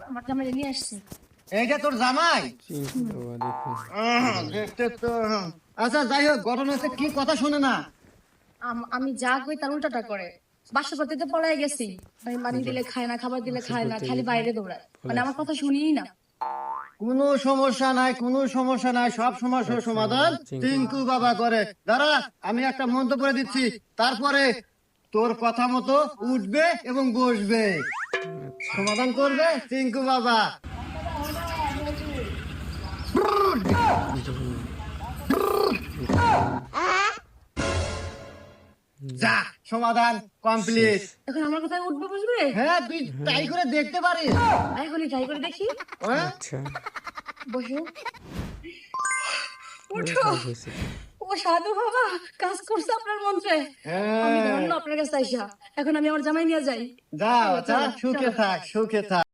আমার জামাই নিয়ে আসছি। এইটা তোর জামাই? চিন্টু বাবা দেখুন। দেখতে তো আচ্ছা, যাই হোক, ঘটনা হচ্ছে কি, কথা শোনে না। আমি যা কই তার উল্টাটা করে। বাসা করতে তো পলাই গেছি, আমি পানি দিলে খায় না, খাবার দিলে খায় না, খালি বাইরে দৌড়ায়, মানে আমার কথা শুনিই না। কোনো সমস্যা নাই, কোনো সমস্যা নাই, সব সমস্যার সমাধান টিঙ্কু বাবা করে। দাঁড়া, আমি একটা মন্তব্য করে দিচ্ছি, তারপরে তোর কথা মতো উঠবে এবং বসবে, সমাধান করবে টিঙ্কু বাবা। যা, সমাধান কমপ্লিট। এখন আমার কথায় উঠবে বসবে? হ্যাঁ, তুই ট্রাই করে দেখতে পারিস। এখনই ট্রাই করে দেখি। হ্যাঁ? আচ্ছা বসো, উঠো। হয়েছে। ও সাধু বাবা, কাজ করছে আপনার মন্ত্রে। আমি হ্যাঁ, ধন্য আপনার কাছে আইসা। এখন আমি আমার জামাই নিয়ে যাই। যাও, যা, সুখে থাক, সুখে থাক।